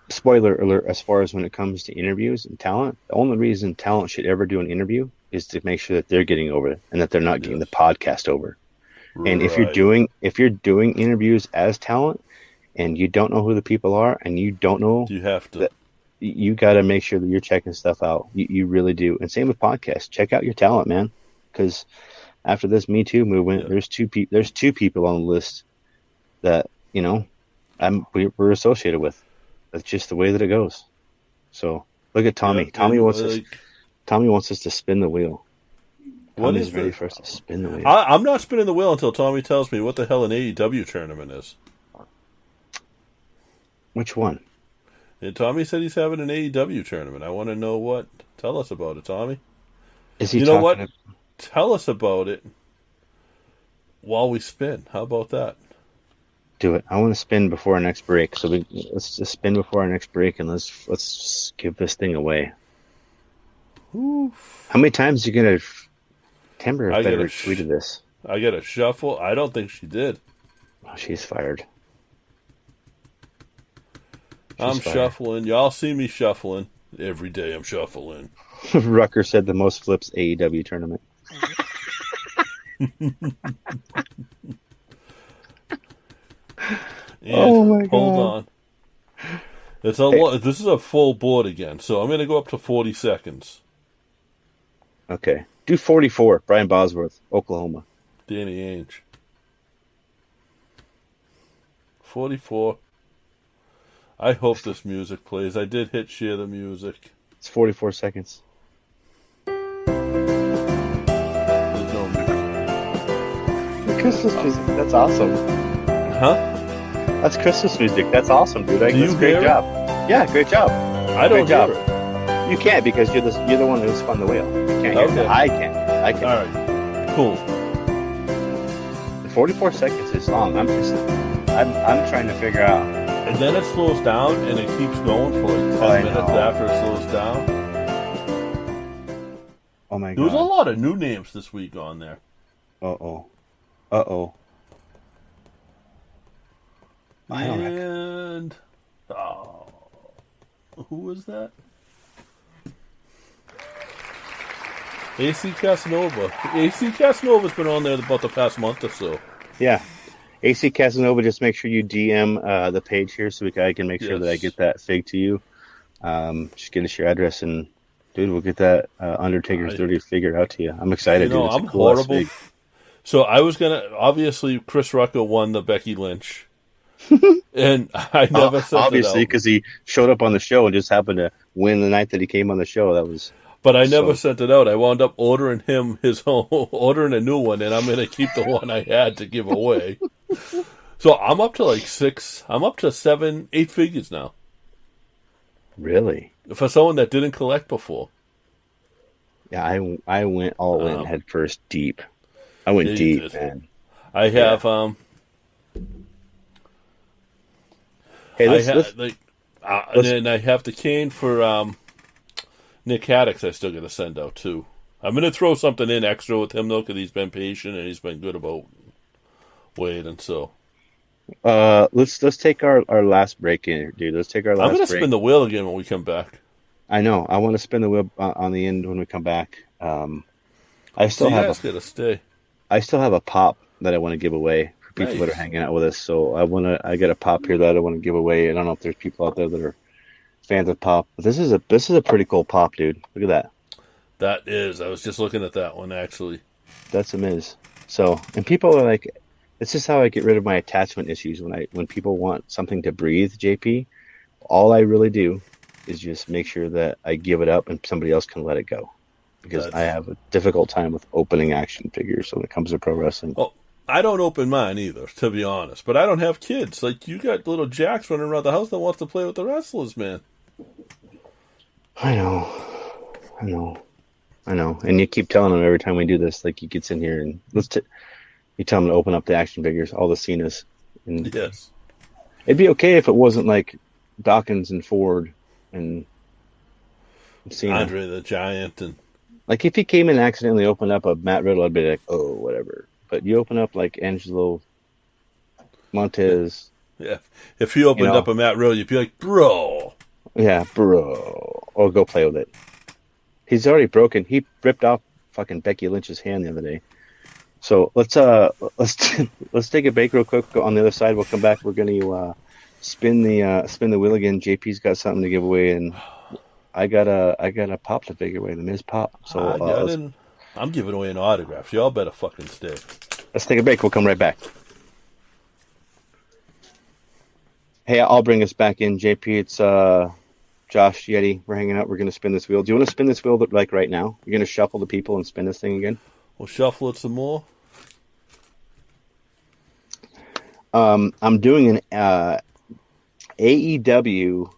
S6: spoiler alert, as far as when it comes to interviews and talent, the only reason talent should ever do an interview is to make sure that they're getting over it and that they're not getting the podcast over. And if you're doing interviews as talent, and you don't know who the people are, and you don't know,
S10: you have to.
S6: You got to make sure that you're checking stuff out. You really do. And same with podcasts. Check out your talent, man. Because after this Me Too movement, there's two people on the list that we're associated with. That's just the way that it goes. So look at Tommy.
S10: Yeah,
S6: Tommy wants us to spin the wheel. Tommy's ready for us to spin the wheel.
S10: I'm not spinning the wheel until Tommy tells me what the hell an AEW tournament is.
S6: Which one?
S10: And Tommy said he's having an AEW tournament. I want to know what. Tell us about it, Tommy.
S6: Is he?
S10: You know what? Tell us about it while we spin. How about that?
S6: Do it. I want to spin before our next break. So let's just spin before our next break, and let's give this thing away.
S10: Oof.
S6: How many times are you gonna? Timber better tweeted this.
S10: I got a shuffle. I don't think she did.
S6: Oh, she's fired.
S10: I'm shuffling. Y'all see me shuffling. Every day I'm shuffling.
S6: Rucker said the most flips AEW tournament. Oh my god.
S10: Hold on. It's a this is a full board again, so I'm going to go up to 40 seconds.
S6: Okay. Do 44. Brian Bosworth, Oklahoma.
S10: Danny Ainge. 44. I hope this music plays. I did hit share the music.
S6: It's 44 seconds.
S10: There's no music.
S6: Christmas music. That's awesome.
S10: Huh?
S6: That's Christmas music. That's awesome, dude. That's
S10: a
S6: great job. Yeah, great job.
S10: I don't
S6: hear
S10: it.
S6: You can't because you're the one who spun the wheel. You can't hear it. I can.
S10: All right. Cool.
S6: The 44 seconds is long. I'm trying to figure out.
S10: And then it slows down, and it keeps going for like 10 minutes after it slows down.
S6: Oh my god.
S10: There was a lot of new names this week on there.
S6: Uh-oh.
S10: And who was that? AC Casanova. AC Casanova's been on there about the past month or so.
S6: Yeah. AC Casanova, just make sure you DM the page here so I can make sure that I get that fig to you. Just get us your address, and dude, we'll get that Undertaker's dirty figure out to you. I'm excited, dude. It's
S10: I'm horrible. So I was going to, obviously, Chris Rucka won the Becky Lynch. And I never said
S6: obviously, because he showed up on the show and just happened to win the night that he came on the show. That was.
S10: But I never sent it out. I wound up ordering him ordering a new one, and I'm going to keep the one I had to give away. So I'm up to like 6. I'm up to 7, 8 figures now.
S6: Really?
S10: For someone that didn't collect before.
S6: Yeah, I went all in head first deep. I went deep, man.
S10: I have and then I have the cane for Nick Haddix. I still got to send out too. I'm going to throw something in extra with him though, because he's been patient and he's been good about waiting. So
S6: let's take our last break in, dude. Let's take our last.
S10: I'm going to spin the wheel again when we come back.
S6: I know. I want to spin the wheel on the end when we come back. I still
S10: have got to stay.
S6: I still have a pop that I want to give away for people that are hanging out with us. So I got a pop here that I want to give away. I don't know if there's people out there that are fans of pop, but this is a pretty cool pop, dude. Look at that.
S10: That is. I was just looking at that one actually.
S6: That's a Miz. So, and people are like, this is how I get rid of my attachment issues when people want something to breathe, JP. All I really do is just make sure that I give it up and somebody else can let it go. Because I have a difficult time with opening action figures when it comes to pro wrestling.
S10: Oh, I don't open mine either, to be honest. But I don't have kids. Like, you got little jacks running around the house that wants to play with the wrestlers, man.
S6: I know. And you keep telling him every time we do this, like, he gets in here and you tell him to open up the action figures, all the Cenas. And
S10: yes.
S6: It'd be okay if it wasn't like Dawkins and Ford and Cena.
S10: Andre the Giant and...
S6: Like, if he came in and accidentally opened up a Matt Riddle, I'd be like, oh, whatever. But you open up, like, Angelo Montez.
S10: Yeah. If he opened up a Matt Riddle, you'd be like, bro.
S6: Yeah, bro. Or go play with it. He's already broken. He ripped off fucking Becky Lynch's hand the other day. So let's let's take a break real quick. On the other side, we'll come back. We're going to spin the wheel again. JP's got something to give away, and I got a pop to figure away. The Miz pop. So
S10: I'm giving away an autograph. Y'all better fucking stay.
S6: Let's take a break. We'll come right back. Hey, I'll bring us back in. JP, it's Josh, Yeti. We're hanging out. We're going to spin this wheel. Do you want to spin this wheel like right now? You're going to shuffle the people and spin this thing again?
S10: We'll shuffle it some more.
S6: I'm doing an AEW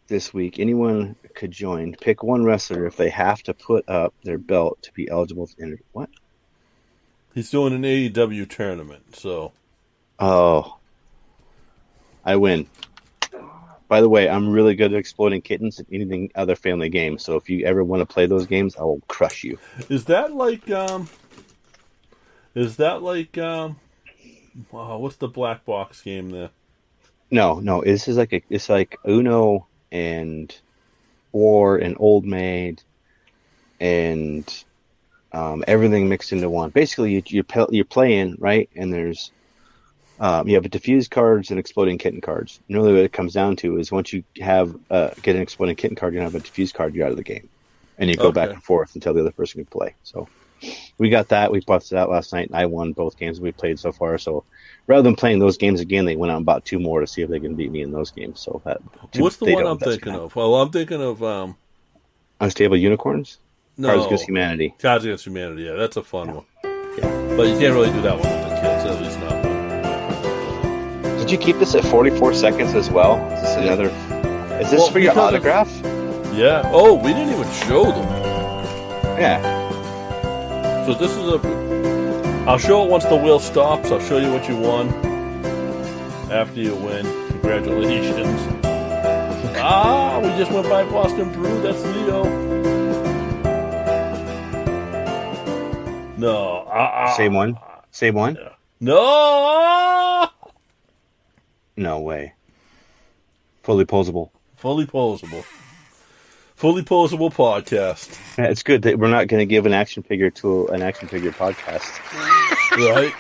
S6: this week. Anyone could join. Pick one wrestler if they have to put up their belt to be eligible to enter. What?
S10: He's doing an AEW tournament, so.
S6: Oh. I win. By the way, I'm really good at exploding kittens and anything other family games, so if you ever want to play those games, I will crush you.
S10: Is that like, what's the black box game there?
S6: No, this is it's like Uno and War and Old Maid and everything mixed into one. Basically, you're playing, right? And there's you have diffused cards and exploding kitten cards. And really what it comes down to is once you have get an exploding kitten card, you have a diffused card, you're out of the game. And you go back and forth until the other person can play. So we got that. We busted out last night, and I won both games we played so far. So rather than playing those games again, they went out and bought two more to see if they can beat me in those games. So
S10: what's the one I'm thinking of? Well, I'm thinking of
S6: Unstable Unicorns?
S10: No.
S6: Cards Against Humanity.
S10: Cards Against Humanity, yeah, that's a fun one. Yeah. But you can't really do that one with the kids, at least not.
S6: Did you keep this at 44 seconds as well? Is this another? Is this for your autograph?
S10: Yeah. Oh, we didn't even show them.
S6: Yeah.
S10: So this is I'll show it once the wheel stops. I'll show you what you won after you win. Congratulations. We just went by Boston Brew. That's Leo. No.
S6: Same one? Same one?
S10: Yeah. No!
S6: No way. Fully posable.
S10: Fully posable. Fully posable podcast.
S6: Yeah, it's good that we're not going to give an action figure to an action figure podcast.
S10: Right?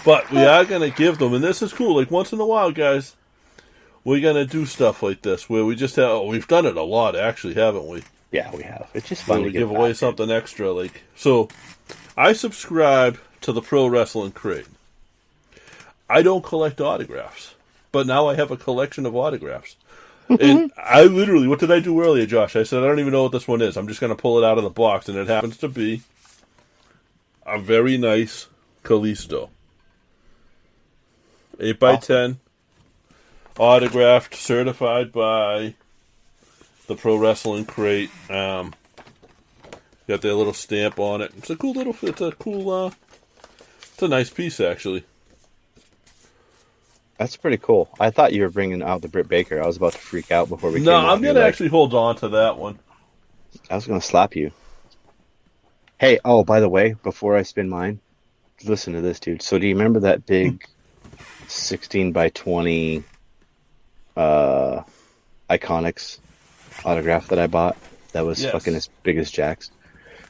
S10: But we are going to give them, and this is cool, like once in a while, guys, we're going to do stuff like this where we just have, we've done it a lot, actually, haven't we?
S6: Yeah, we have. It's just fun to
S10: give away something extra. Like, so, I subscribe to the Pro Wrestling Crate. I don't collect autographs, but now I have a collection of autographs. And I literally, what did I do earlier, Josh? I said, I don't even know what this one is. I'm just going to pull it out of the box, and it happens to be a very nice Kalisto. 8x10, autographed, certified by the Pro Wrestling Crate. Got their little stamp on it. It's a nice piece, actually.
S6: That's pretty cool. I thought you were bringing out the Britt Baker. I was about to freak out before we came on.
S10: No, I'm going to actually hold on to that one.
S6: I was going to slap you. Hey, by the way, before I spin mine, listen to this, dude. So do you remember that big 16x20 Iconics autograph that I bought? That was fucking as big as Jack's.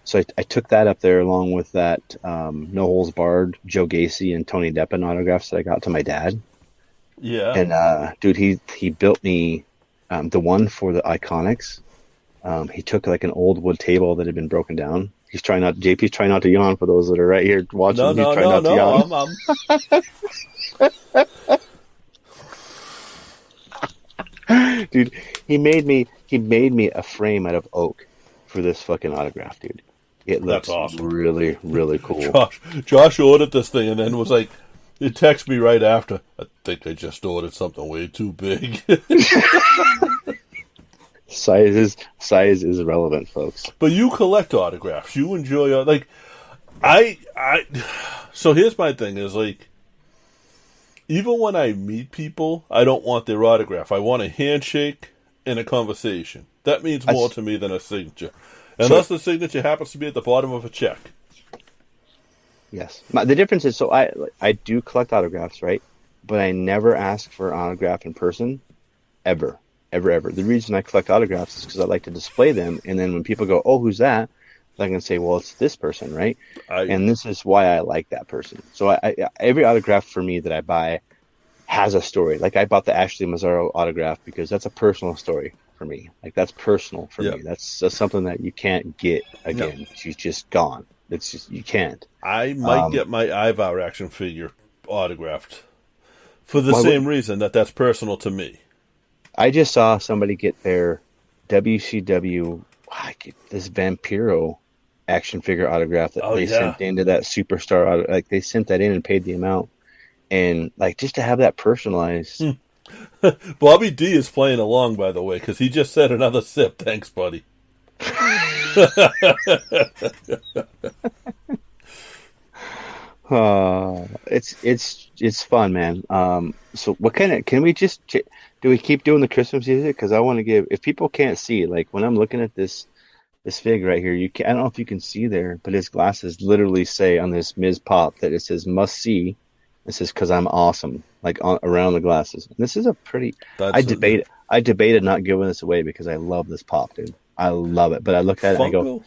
S6: So I took that up there along with that No Holds Barred, Joe Gacy, and Tony Deppen autographs that I got to my dad.
S10: Yeah.
S6: And, dude, he built me the one for the Iconics. He took like an old wood table that had been broken down. JP's trying not to yawn for those that are right here watching.
S10: No.
S6: Dude, he made me a frame out of oak for this fucking autograph, dude. It looks awesome. Really, really cool.
S10: Josh ordered this thing and then was like, it texted me right after, I think I just ordered something way too big.
S6: Size is irrelevant, folks.
S10: But you collect autographs. You enjoy, so here's my thing is like, even when I meet people, I don't want their autograph. I want a handshake and a conversation. That means more to me than a signature. Unless the signature happens to be at the bottom of a check.
S6: Yes. The difference is, so I do collect autographs, right? But I never ask for an autograph in person, ever. The reason I collect autographs is because I like to display them, and then when people go, oh, who's that? I can say, well, it's this person, right? And this is why I like that person. So every autograph for me that I buy has a story. Like I bought the Ashley Mazzaro autograph because that's a personal story for me. Like that's personal for me. That's something that you can't get again. No. She's just gone. It's just, you can't.
S10: I might get my Ivar action figure autographed for the same reason that's personal to me.
S6: I just saw somebody get their WCW, this Vampiro action figure autograph that they sent into that Superstar. Like they sent that in and paid the amount. And like just to have that personalized.
S10: Bobby D is playing along, by the way, because he just said another sip. Thanks, buddy. It's fun, man. So what can we just do? We keep doing the Christmas music because I want to give. If people can't see, like when I'm looking at this fig right here, I don't know if you can see there, but his glasses literally say on this Miz Pop that it says "must see." This is because I'm awesome, like around the glasses. And this is a pretty. I debated not giving this away because I love this pop, dude. I love it, but I look at it and I go,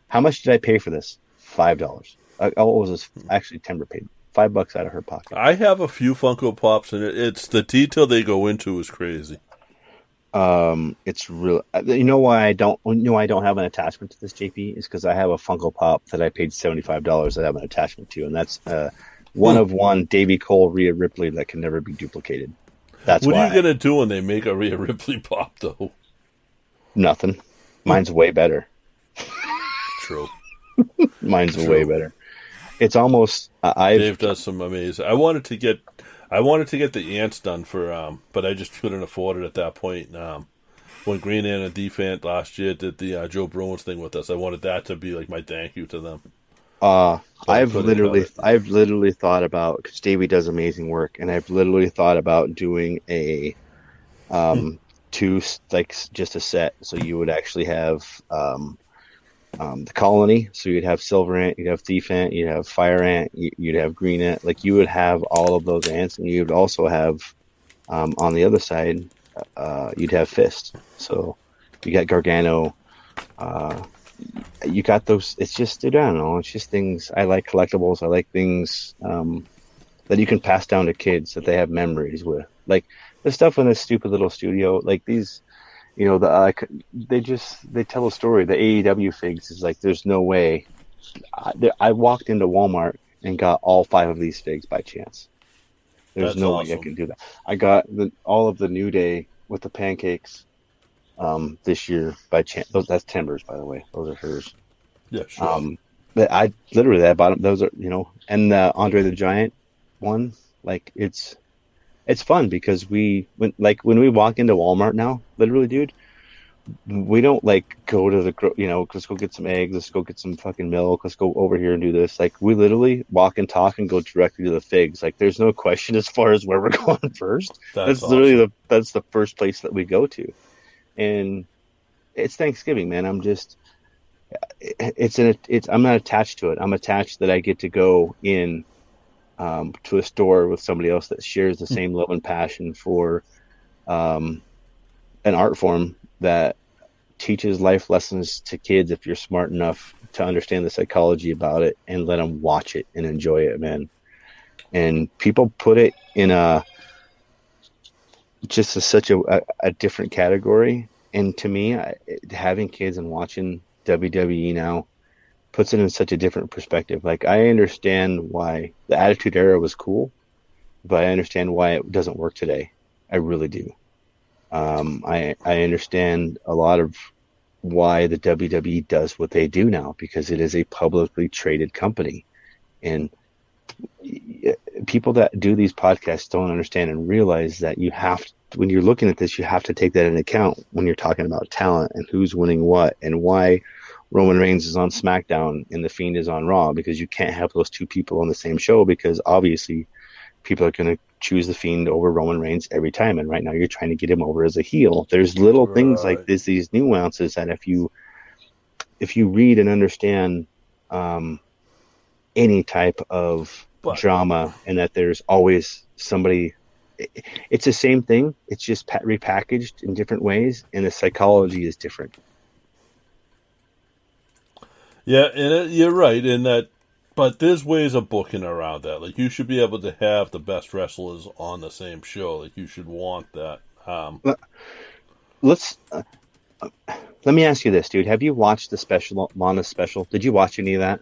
S10: "How much did I pay for this? $5. What was this? Actually, Timber paid $5 out of her pocket." I have a few Funko Pops, and it's the detail they go into is crazy.
S6: It's real. You know why I don't have an attachment to this, JP? Is because I have a Funko Pop that I paid $75 that I have an attachment to, and that's one of one Davey Cole Rhea Ripley that can never be duplicated. That's
S10: what are you gonna do when they make a Rhea Ripley pop though?
S6: Nothing. Mine's way better.
S10: True.
S6: Mine's way better. It's almost.
S10: Dave does some amazing. I wanted to get the ants done for but I just couldn't afford it at that point. When Green Anna Defant last year did the Joe Bruins thing with us, I wanted that to be like my thank you to them.
S6: I've literally thought about, because Davey does amazing work, and I've literally thought about doing a two, like just a set. So you would actually have the colony. So you'd have Silver Ant, you'd have Thief Ant, you'd have Fire Ant, you'd have Green Ant. Like you would have all of those ants, and you'd also have on the other side, you'd have Fist. So you got Gargano. You got those. It's just, I don't know. It's just things. I like collectibles. I like things that you can pass down to kids that they have memories with. Like the stuff in this stupid little studio. Like these, they tell a story. The AEW figs is like, there's no way. I walked into Walmart and got all 5 of these figs by chance. There's That's no awesome. Way I can do that. I got all of the New Day with the pancakes. This year by chance. That's Timbers, by the way. Those are hers.
S10: Yeah, sure.
S6: But I bought them. Those are, and the Andre the Giant one. Like it's fun because when we walk into Walmart now, literally, dude, we don't like go to let's go get some eggs, let's go get some fucking milk, let's go over here and do this. Like we literally walk and talk and go directly to the figs. Like there's no question as far as where we're going first. That's awesome. Literally that's the first place that we go to. And it's Thanksgiving, man. I'm not attached to it. I'm attached that I get to go in to a store with somebody else that shares the same love and passion for an art form that teaches life lessons to kids if you're smart enough to understand the psychology about it and let them watch it and enjoy it, man. And people put it in such a different category. And to me, having kids and watching WWE now puts it in such a different perspective. Like I understand why the Attitude Era was cool, but I understand why it doesn't work today. I really do. I understand a lot of why the WWE does what they do now, because it is a publicly traded company. And people that do these podcasts don't understand and realize that when you're looking at this, you have to take that into account when you're talking about talent and who's winning what and why Roman Reigns is on SmackDown and The Fiend is on Raw, because you can't have those two people on the same show, because obviously people are going to choose The Fiend over Roman Reigns every time. And right now you're trying to get him over as a heel. There's little things like this, these nuances that if you read and understand any type of drama, and that there's always somebody, it's the same thing. It's just repackaged in different ways, and the psychology is different.
S10: Yeah, and you're right in that, but there's ways of booking around that. Like, you should be able to have the best wrestlers on the same show. Like, you should want that.
S6: Let's let me ask you this, dude. Have you watched the special, Lana's special? Did you watch any of that?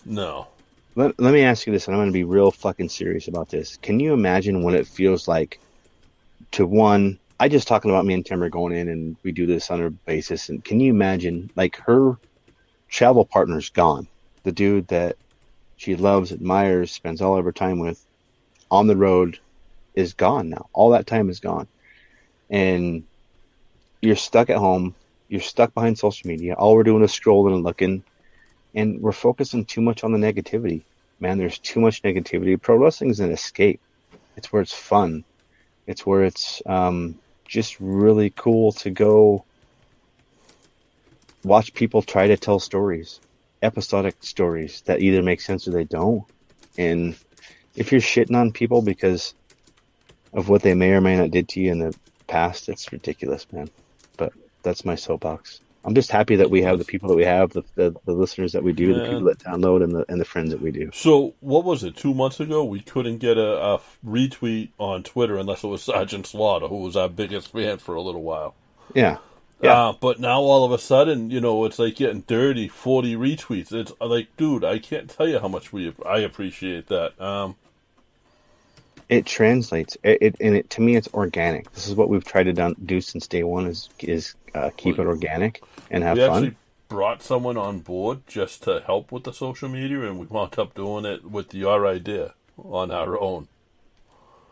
S10: No.
S6: Let me ask you this, and I'm going to be real fucking serious about this. Can you imagine what it feels like to one? I just talking about me and Tim are going in, and we do this on a basis. And can you imagine, like, her travel partner's gone, the dude that she loves, admires, spends all of her time with, on the road, is gone now. All that time is gone, and you're stuck at home. You're stuck behind social media. All we're doing is scrolling and looking. And we're focusing too much on the negativity. Man, there's too much negativity. Pro wrestling is an escape. It's where it's fun. It's where it's just really cool to go watch people try to tell stories, episodic stories that either make sense or they don't. And if you're shitting on people because of what they may or may not did to you in the past, it's ridiculous, man. But that's my soapbox. I'm just happy that we have the people that we have, the listeners that we do, the people that download, and the friends that we do.
S10: So, what was it, 2 months ago? We couldn't get a retweet on Twitter unless it was Sergeant Slaughter, who was our biggest fan for a little while.
S6: Yeah.
S10: But now, all of a sudden, it's like getting 30, 40 retweets. It's like, dude, I can't tell you how much I appreciate that.
S6: It translates. To me, it's organic. This is what we've tried to do since day one is keep it organic and have fun.
S10: We actually brought someone on board just to help with the social media, and we wound up doing it with your idea on our own.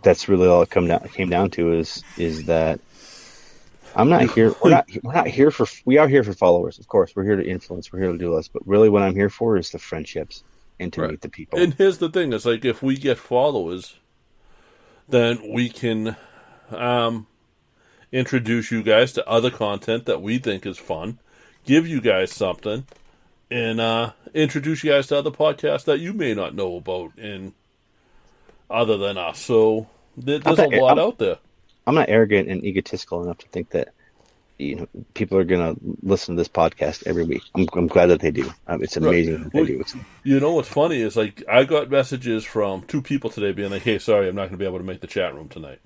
S6: That's really all it came down to is that I'm not here. We're not here for. We are here for followers, of course. We're here to influence. We're here to do this. But really, what I'm here for is the friendships and to meet the people.
S10: And here's the thing: it's like if we get followers, then we can introduce you guys to other content that we think is fun, give you guys something, and introduce you guys to other podcasts that you may not know about and other than us. So there's a lot out there.
S6: I'm not arrogant and egotistical enough to think that people are going to listen to this podcast every week. I'm glad that they do. It's amazing that they do.
S10: You know what's funny is, like, I got messages from 2 people today being like, "Hey, sorry, I'm not going to be able to make the chat room tonight."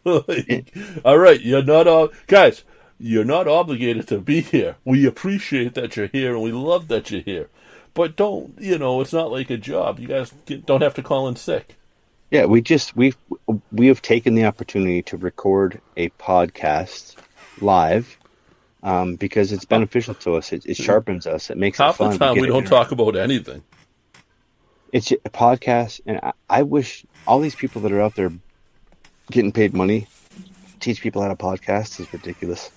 S10: All right, guys, you're not obligated to be here. We appreciate that you're here, and we love that you're here. But don't, it's not like a job. You guys don't have to call in sick.
S6: Yeah, we have taken the opportunity to record a podcast live because it's beneficial to us. It sharpens us. It makes it fun.
S10: Half the time we don't talk about anything.
S6: It's a podcast, and I wish all these people that are out there getting paid money teach people how to podcast is ridiculous.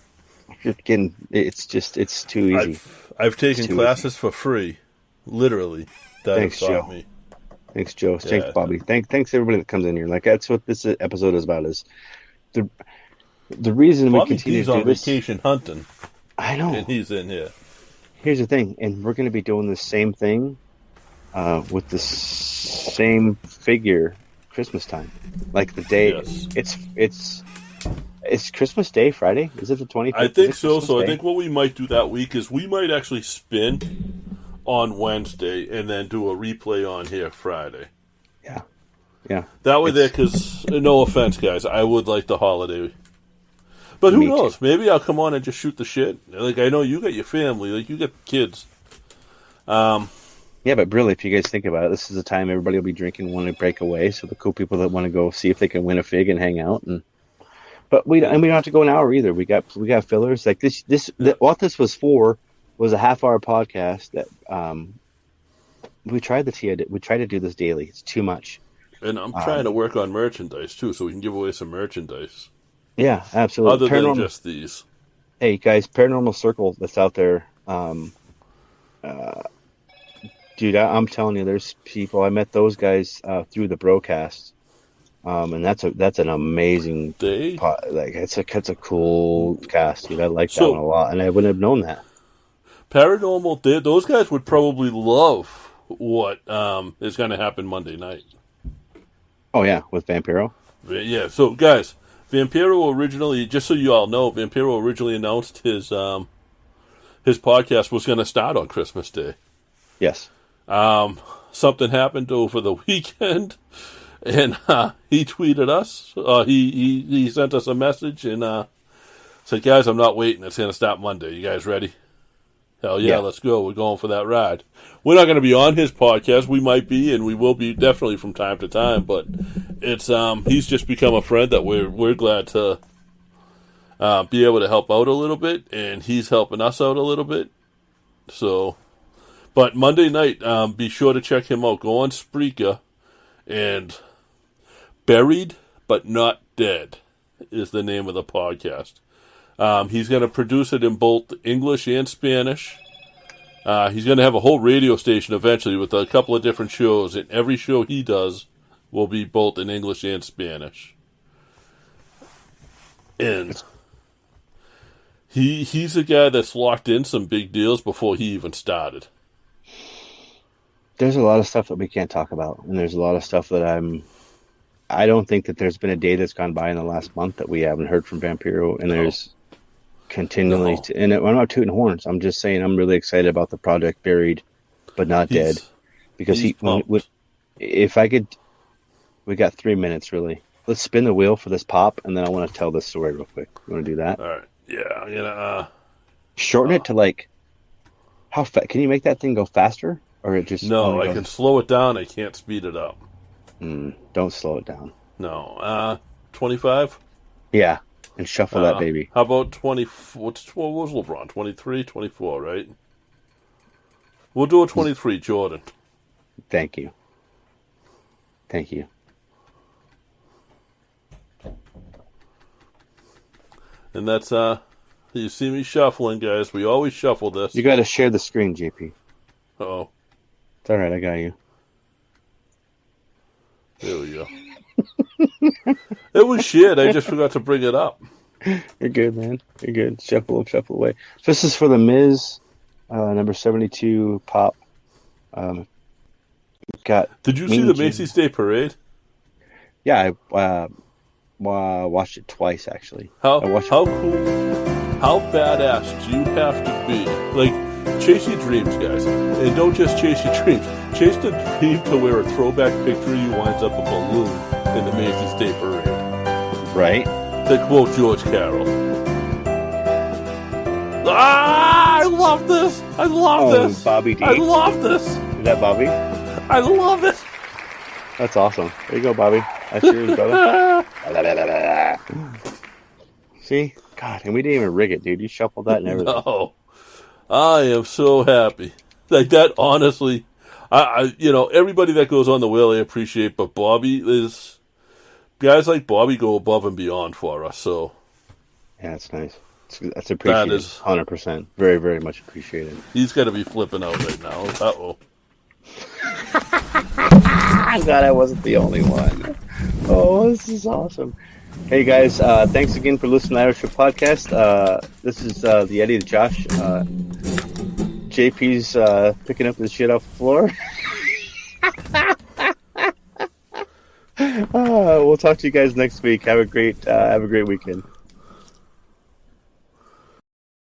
S6: It's too easy.
S10: I've taken classes for free, literally.
S6: Thanks, Joe.
S10: Me.
S6: Thanks, Joe. Thanks, Bobby. Thanks everybody that comes in here. Like, that's what this episode is about. Is the reason
S10: Bobby
S6: we continue
S10: D's
S6: to do
S10: on
S6: this?
S10: Vacation hunting.
S6: I know,
S10: and he's in here.
S6: Here's the thing, and we're going to be doing the same thing with the same figure Christmas time, like the day.
S10: Yes.
S6: It's Christmas Day, Friday. Is it the 25th?
S10: I think so.
S6: Christmas Day?
S10: I think what we might do that week is we might actually spin on Wednesday and then do a replay on here Friday.
S6: Yeah.
S10: That way there, because no offense, guys, I would like the holiday. But who knows? Too. Maybe I'll come on and just shoot the shit. Like, I know you got your family. Like, you got kids.
S6: Yeah, but really, if you guys think about it, this is the time everybody will be drinking, want to break away. So the cool people that want to go see if they can win a fig and hang out, but we don't have to go an hour either. We got fillers like this. What this was for was a half-hour podcast that we tried to do this daily. It's too much.
S10: And I'm trying to work on merchandise too, so we can give away some merchandise.
S6: Yeah, absolutely.
S10: Other than just these.
S6: Hey guys, Paranormal Circle that's out there. Dude, I'm telling you, there's people. I met those guys through the broadcast, and that's an amazing. It's a cool cast, dude. I like that one a lot, and I wouldn't have known that.
S10: Paranormal, those guys would probably love what is going to happen Monday night.
S6: Oh yeah, with Vampiro.
S10: Yeah. So guys, Vampiro originally, just so you all know, Vampiro originally announced his his podcast was going to start on Christmas Day.
S6: Yes.
S10: Something happened over the weekend, and he tweeted us. He sent us a message and said, "Guys, I'm not waiting. It's going to start Monday. You guys ready?" Hell yeah, let's go. We're going for that ride. We're not going to be on his podcast. We might be, and we will be definitely from time to time. But it's he's just become a friend that we're glad to be able to help out a little bit, and he's helping us out a little bit. So, but Monday night, be sure to check him out. Go on Spreaker, and Buried But Not Dead is the name of the podcast. He's going to produce it in both English and Spanish. He's going to have a whole radio station eventually with a couple of different shows, and every show he does will be both in English and Spanish. And he's a guy that's locked in some big deals before he even started.
S6: There's a lot of stuff that we can't talk about, and there's a lot of stuff that I don't think that there's been a day that's gone by in the last month that we haven't heard from Vampiro, and there's continually, and I'm not tooting horns. I'm just saying I'm really excited about the project Buried But Not Dead, because if I could, we got 3 minutes really. Let's spin the wheel for this pop, and then I want to tell this story real quick. You want to do that?
S10: All right. Yeah. I'm gonna
S6: shorten it to like how can you make that thing go faster, or it just
S10: I can slow it down. I can't speed it up.
S6: Don't slow it down.
S10: No. 25.
S6: Yeah. And shuffle that baby.
S10: How about 20? What was LeBron? 23, 24, right? We'll do a 23, Jordan.
S6: Thank you. Thank you.
S10: And that's, you see me shuffling, guys. We always shuffle this.
S6: You got to share the screen, JP.
S10: Uh-oh.
S6: It's all right. I got you.
S10: There we go. It was shit. I just forgot to bring it up.
S6: You're good, man. You're good. Shuffle away. This is for the Miz, number 72 pop.
S10: Did you see the Macy's Day Parade?
S6: Yeah, I watched it twice actually.
S10: How cool? How badass do you have to be? Like, chase your dreams, guys, and don't just chase your dreams. Chase the dream to wear a throwback picture. You winds up a balloon in the Macy's Day Parade.
S6: Right.
S10: To quote George Carroll. I love this. I love this.
S6: Bobby D.
S10: I love this.
S6: Is that Bobby?
S10: I love it.
S6: That's awesome. There you go, Bobby. That's yours, brother. See? God, and we didn't even rig it, dude. You shuffled that and everything.
S10: No. I am so happy. Like that, honestly. I everybody that goes on the wheel I appreciate, but guys like Bobby go above and beyond for us, so.
S6: Yeah, that's nice. That's appreciated. That is 100%. Very, very much appreciated.
S10: He's got to be flipping out right now. Uh-oh.
S6: I'm glad I wasn't the only one. Oh, this is awesome. Hey, guys, thanks again for listening to the Irish Show Podcast. This is the Eddie, the Josh. JP's picking up his shit off the floor. We'll talk to you guys next week. Have a great weekend.